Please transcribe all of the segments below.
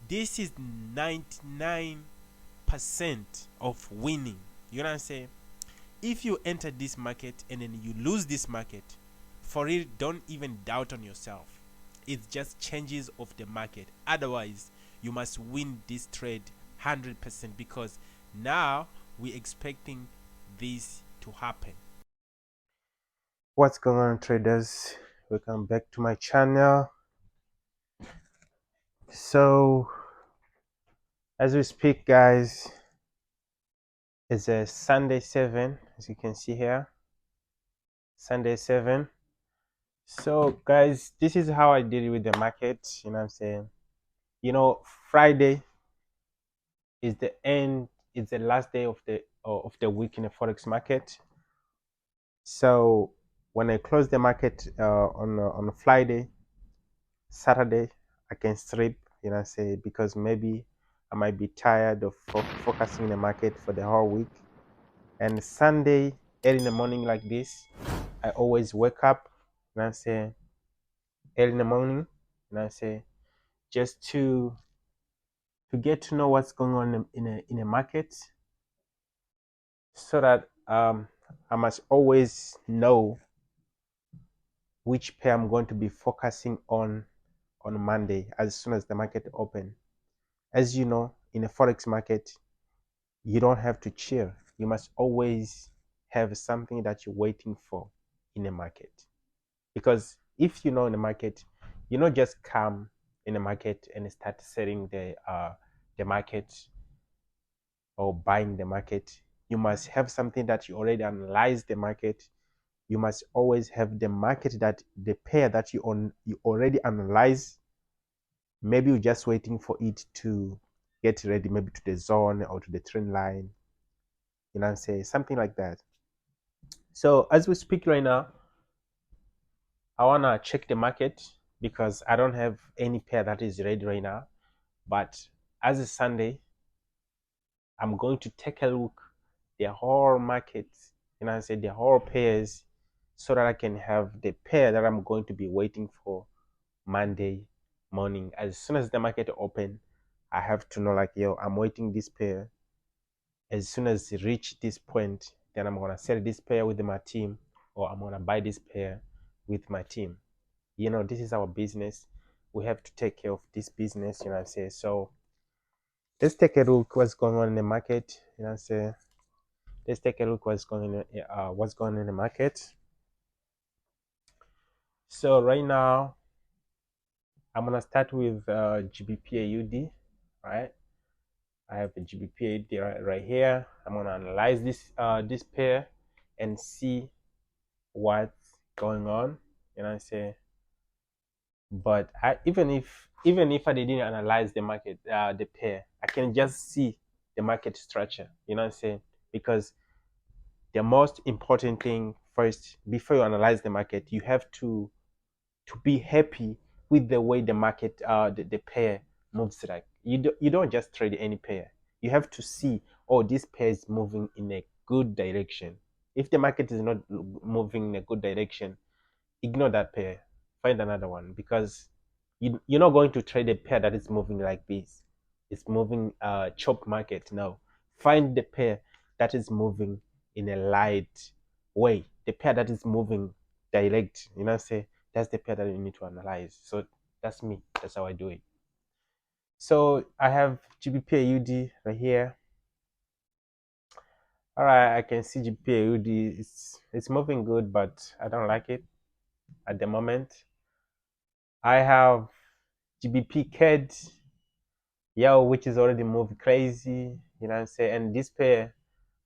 This is 99% of winning. You know what I'm saying? If you enter this market and then you lose this market, for it, don't even doubt on yourself. It's just changes of the market. Otherwise, you must win this trade 100% because now we're expecting this to happen. What's going on, traders? Welcome back to my channel. So, as we speak, guys, it's a Sunday 7, as you can see here. Sunday 7. So, guys, this is how I did it with the market. You know what I'm saying? You know, Friday is the end. It's the last day of the week in the forex market. So when I close the market on a Friday, Saturday, I can strip. You know, say because maybe I might be tired of focusing the market for the whole week. And Sunday, early in the morning like this, I always wake up. You know, say early in the morning. You know, say just to get to know what's going on in a market, so that I must always know which pair I'm going to be focusing on Monday as soon as the market open. As you know, in a forex market, you don't have to cheer. You must always have something that you're waiting for in a market. Because if you know in the market, you not just come in the market and start selling the market or buying the market. You must have something that you already analyze the market. You must always have the market, that the pair that you already analyze. Maybe you're just waiting for it to get ready, maybe to the zone or to the trend line. You know what I'm saying? Something like that. So as we speak right now, I wanna check the market because I don't have any pair that is ready right now. But as it's Sunday, I'm going to take a look the whole market, you know, I say the whole pairs, so that I can have the pair that I'm going to be waiting for Monday morning. As soon as the market open, I have to know like, yo, I'm waiting this pair. As soon as it reach this point, then I'm gonna sell this pair with my team, or I'm gonna buy this pair with my team. You know, this is our business. We have to take care of this business, you know what I'm saying? So let's take a look what's going on in the market, you know what I'm saying? Let's take a look what's going on in the market. So right now, I'm gonna start with GBP/AUD, right? I have a GBP/AUD right here. I'm gonna analyze this pair and see what's going on. You know what I'm saying? But even if I didn't analyze the market, the pair, I can just see the market structure. You know what I'm saying? Because the most important thing first, before you analyze the market, you have to be happy with the way the market, the pair moves. Like you don't just trade any pair. You have to see, oh, this pair is moving in a good direction. If the market is not moving in a good direction, ignore that pair, find another one, because you're not going to trade a pair that is moving like this. It's moving chop market. No, find the pair that is moving in a light way, the pair that is moving direct. You know, say that's the pair that you need to analyze. So that's me. That's how I do it. So I have GBP/AUD right here. All right, I can see GBP/AUD. It's moving good, but I don't like it at the moment. I have GBP/CAD, yo, which is already moved crazy. You know what I'm saying? And this pair,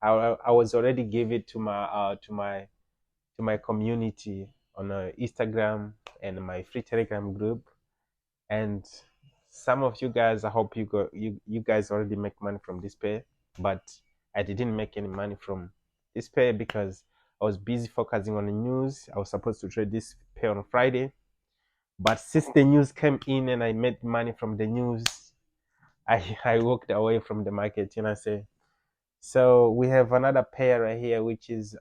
I was already give it to my community on Instagram and my free Telegram group. And some of you guys, I hope you guys already make money from this pair, but I didn't make any money from this pair because I was busy focusing on the news. I was supposed to trade this pair on Friday, but since the news came in and I made money from the news, I walked away from the market, you know what I say? So we have another pair right here, which is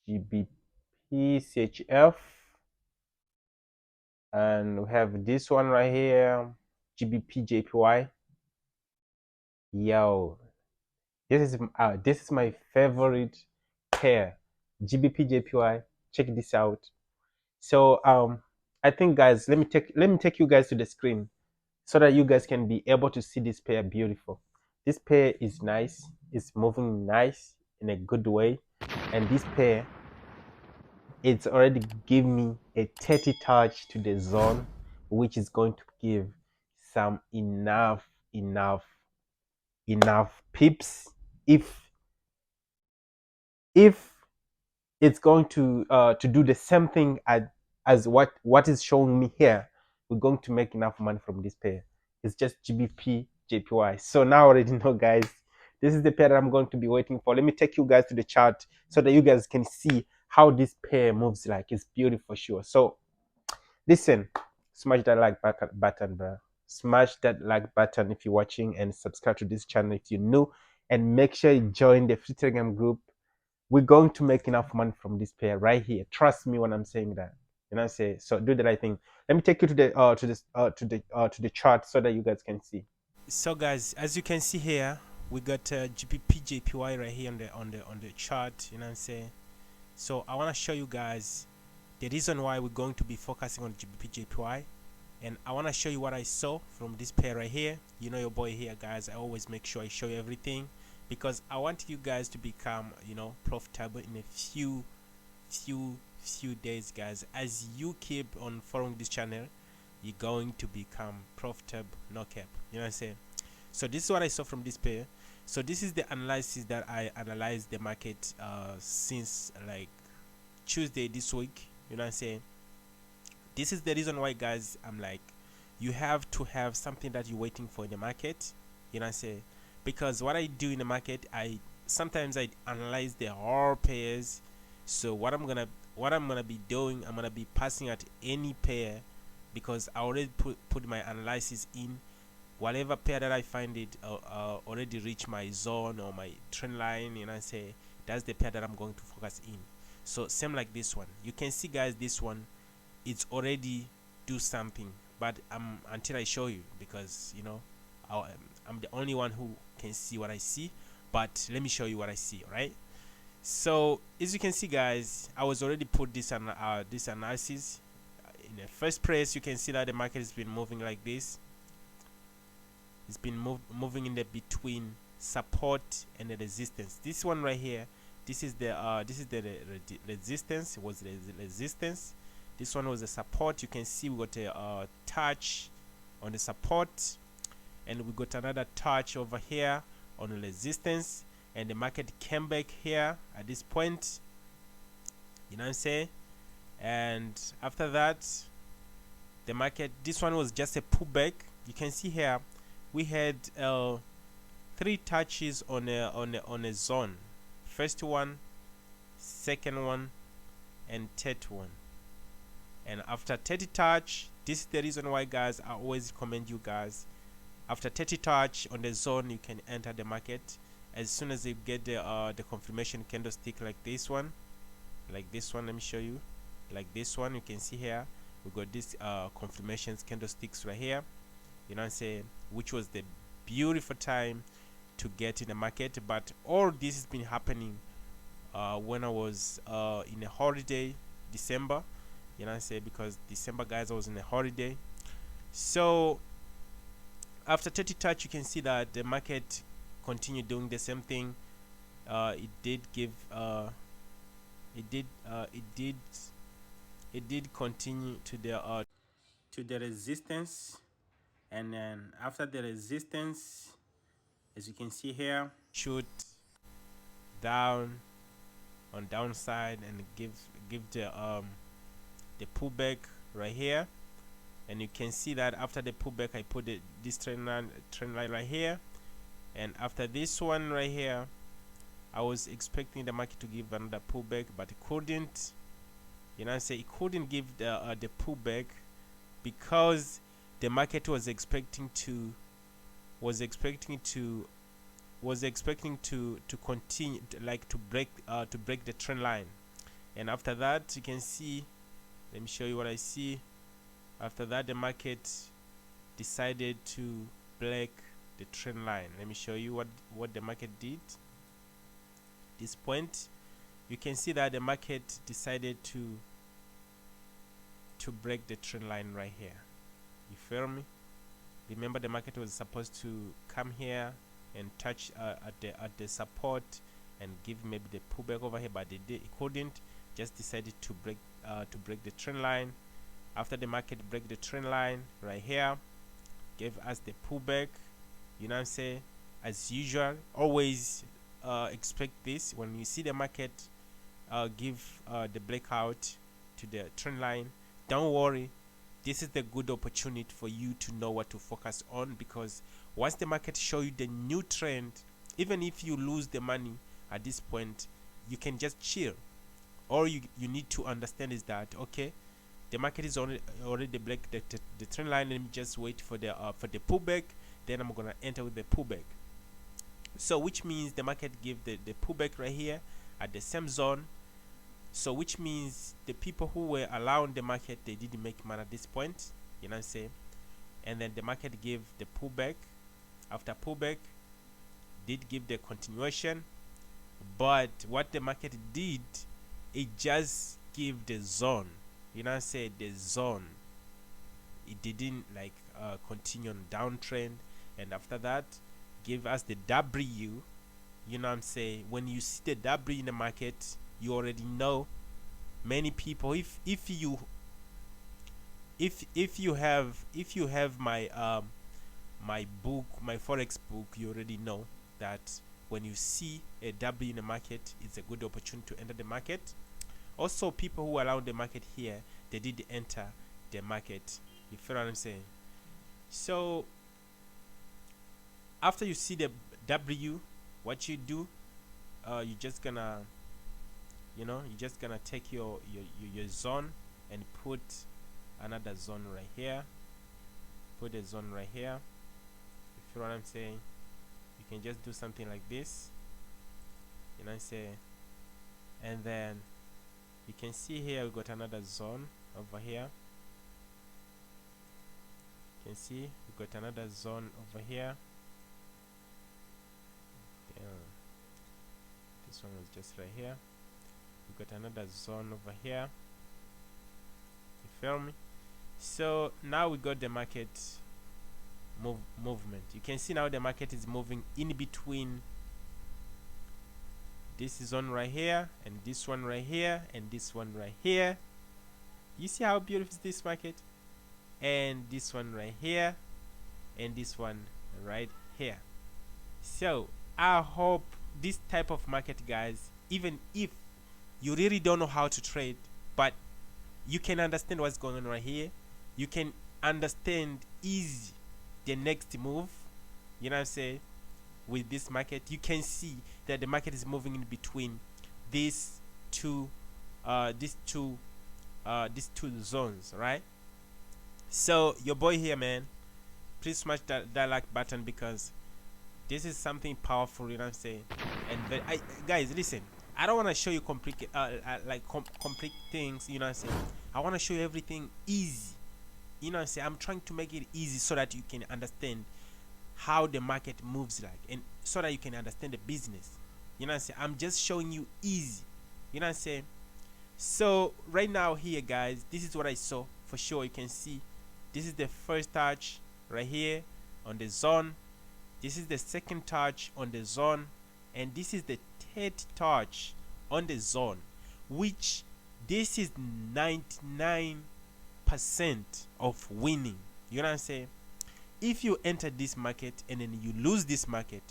GBP CHF. and we have this one right here, GBP JPY. Yo, this is my favorite pair, GBP JPY. Check this out. So I think, guys, let me take you guys to the screen so that you guys can be able to see this pair beautiful. This pair is nice. It's moving nice in a good way, and this pair, it's already give me a 30 touch to the zone, which is going to give some enough pips if it's going to do the same thing as what is showing me here. We're going to make enough money from this pair. It's just GBP JPY. So now I already know, guys, this is the pair that I'm going to be waiting for. Let me take you guys to the chart so that you guys can see how this pair moves. Like, it's beautiful for sure. So listen, smash that like button, bro. Smash that like button if you're watching, and subscribe to this channel if you're new, and make sure you join the free Telegram group. We're going to make enough money from this pair right here. Trust me when I'm saying that. You know what I'm saying? So do the right thing. Let me take you to the chart so that you guys can see. So guys, as you can see here, we got GBP JPY right here on the chart. You know what I'm saying? So I want to show you guys the reason why we're going to be focusing on GBP JPY, and I want to show you what I saw from this pair right here. You know your boy here, guys. I always make sure I show you everything, because I want you guys to become, profitable in a few days, guys. As you keep on following this channel, you're going to become profitable, no cap. You know what I'm saying? So this is what I saw from this pair. So this is the analysis that I analyzed the market since like Tuesday this week. You know what I'm saying? This is the reason why, guys, I'm like, you have to have something that you're waiting for in the market. You know what I'm saying? Because what I do in the market, sometimes I analyze the whole pairs. So what I'm gonna be doing, I'm gonna be passing at any pair, because I already put my analysis in. Whatever pair that I find it already reach my zone or my trend line, you know what I'm saying? That's the pair that I'm going to focus in. So same like this one. You can see, guys, this one, it's already do something, but until I show you, because I'm the only one who can see what I see. But let me show you what I see. Right? So as you can see, guys, I was already put this analysis in the first place. You can see that the market has been moving like this. It's been moving in the between support and the resistance. This one right here, this is the resistance. It was the resistance. This one was the support. You can see we got a touch on the support, and we got another touch over here on the resistance, and the market came back here at this point. You know what I'm saying? And after that, the market, this one was just a pullback. You can see here we had 3 touches on a zone. First one, second one, and third one. And after 30 touch, this is the reason why, guys, I always recommend you guys, after 30 touch on the zone, you can enter the market. As soon as you get the confirmation candlestick like this one, let me show you. Like this one, you can see here we got this confirmations candlesticks right here. You know what I'm saying? Which was the beautiful time to get in the market. But all this has been happening when I was in a holiday, December. You know what I'm saying? Because December, guys, I was in a holiday. So after 30 touch, you can see that the market continued doing the same thing. It did continue to the resistance, and then after the resistance, as you can see here, shoot down on downside and give the pullback right here. And you can see that after the pullback, I put this trend line right here. And after this one right here, I was expecting the market to give another pullback, but it couldn't. You know what I'm saying? It couldn't give the pullback because the market was expecting to continue, like to break the trend line. And after that, you can see, let me show you what I see. After that, the market decided to break the trend line. Let me show you what the market did. This point, you can see that the market decided to break the trend line right here. You feel me? Remember, the market was supposed to come here and touch at the support and give maybe the pullback over here, but it couldn't. Just decided to break the trend line. After the market break the trend line right here, gave us the pullback. You know what I'm saying? As usual, always expect this when you see the market give the breakout to the trend line. Don't worry, this is the good opportunity for you to know what to focus on, because once the market show you the new trend, even if you lose the money at this point, you can just chill. All you need to understand is that, okay, the market is already break the trend line. Let me just wait for the pullback, then I'm gonna enter with the pullback. So which means the market give the pullback right here at the same zone. So which means the people who were allowing the market, they didn't make money at this point. You know what I'm saying? And then the market gave the pullback. After pullback, did give the continuation, but what the market did, it just gave the zone. You know what I'm saying? The zone. It didn't like continue on downtrend, and after that, give us the W. You know what I'm saying? When you see the W in the market, you already know. Many people, if you have my my book, my forex book, you already know that when you see a W in the market, it's a good opportunity to enter the market. Also, people who allow the market here, they did enter the market. You feel what I'm saying? So after you see the W, what you do, you just gonna take your zone and put another zone right here. Put a zone right here. You feel what I'm saying? You can just do something like this. You know what I'm saying? And then you can see here we got another zone over here. You can see we got another zone over here. This one was just right here. We got another zone over here. You feel me? So now we got the market movement. You can see now the market is moving in between this zone right here and this one right here and this one right here. You see how beautiful is this market? And this one right here and this one right here. So I hope this type of market, guys, even if you really don't know how to trade, but you can understand what's going on right here, you can understand easy the next move. You know what I'm saying? With this market, you can see that the market is moving in between these two zones, right? So your boy here, man, please smash that like button, because this is something powerful. You know what I'm saying? And guys, listen, I don't want to show you complete complete things. You know what I'm saying? I want to show you everything easy. You know what I'm saying? I'm trying to make it easy so that you can understand how the market moves, like, and so that you can understand the business. You know what I'm saying? I'm just showing you easy. You know what I'm saying? So right now here, guys, this is what I saw for sure. You can see this is the first touch right here on the zone. This is the second touch on the zone, and this is the third touch on the zone, which this is 99% of winning. You know what I'm saying? If you enter this market and then you lose this market,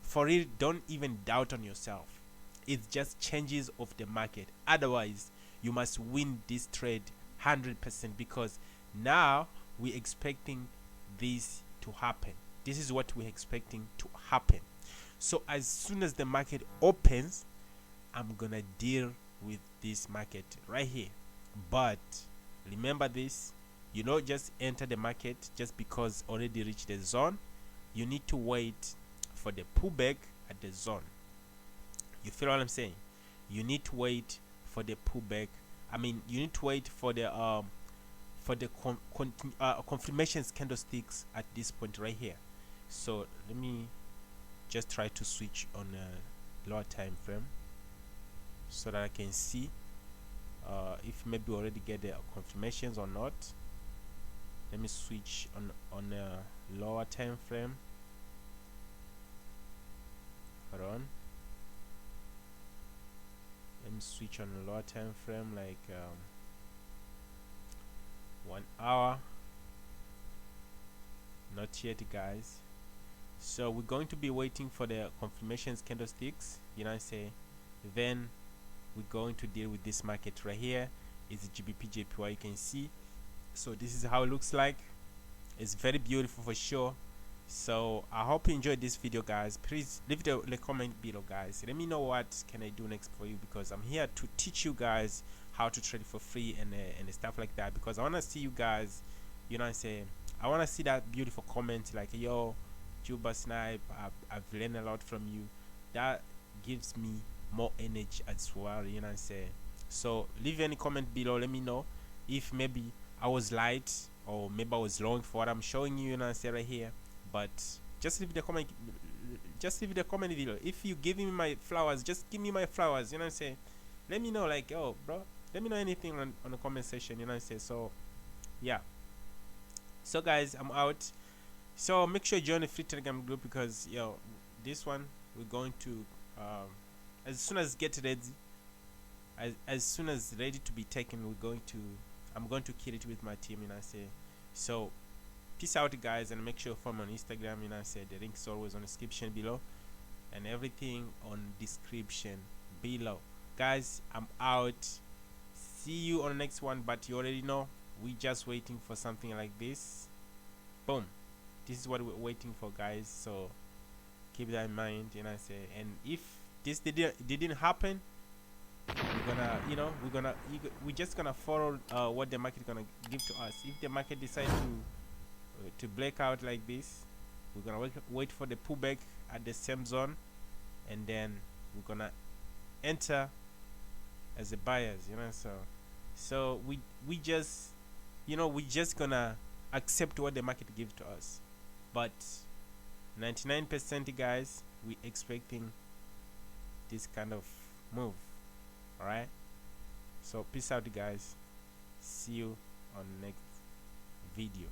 for it, don't even doubt on yourself. It's just changes of the market. Otherwise, you must win this trade 100%, because now we're expecting this to happen. This is what we're expecting to happen. So as soon as the market opens, I'm gonna deal with this market right here. But remember this, you don't just enter the market just because already reached the zone. You need to wait for the pullback at the zone. You feel what I'm saying? You need to wait for the pullback. I mean, you need to wait for the for the confirmations candlesticks at this point right here. So let me just try to switch on a lower time frame so that I can see if maybe we already get the confirmations or not. Let me switch on a lower time frame. Hold on. Let me switch on a lower time frame, like 1 hour. Not yet, guys. So we're going to be waiting for the confirmations candlesticks, you know, say then we're going to deal with this market right here. It's GBP JPY, you can see. So this is how it looks like. It's very beautiful for sure. So I hope you enjoyed this video, guys. Please leave the comment below, guys. Let me know what can I do next for you, because I'm here to teach you guys how to trade for free and stuff like that, because I want to see you guys, you know what I'm saying, I want to see that beautiful comment like, yo, Juba Snipe, I've learned a lot from you. That gives me more energy as well, you know what I'm saying. So leave any comment below. Let me know if maybe I was light or maybe I was wrong for what I'm showing you, you know what I'm saying, right here. But just leave the comment, below. If you give me my flowers, just give me my flowers, you know what I'm saying. Let me know, like, yo bro, let me know anything on the comment section, you know what I'm saying. So yeah, so guys, I'm out. So make sure you join the free Telegram group, because yo, this one we're going to as soon as get ready, as soon as ready to be taken, I'm going to kill it with my team, you know what I'm saying. So peace out, guys, and make sure you follow me on Instagram, you know what I'm saying. The link is always on the description below, and everything on description below. Guys, I'm out. See you on the next one. But you already know, we just waiting for something like this. Boom, this is what we're waiting for, guys. So keep that in mind, you know what I'm saying. And if this didn't happen, we're gonna, you know, we're just gonna follow what the market gonna give to us. If the market decides to break out like this, we're gonna wait for the pullback at the same zone, and then we're gonna enter as the buyers, you know. So we just, you know, we just gonna accept what the market gives to us. But 99%, guys, we expecting this kind of move. All right, so peace out, guys. See you on next video.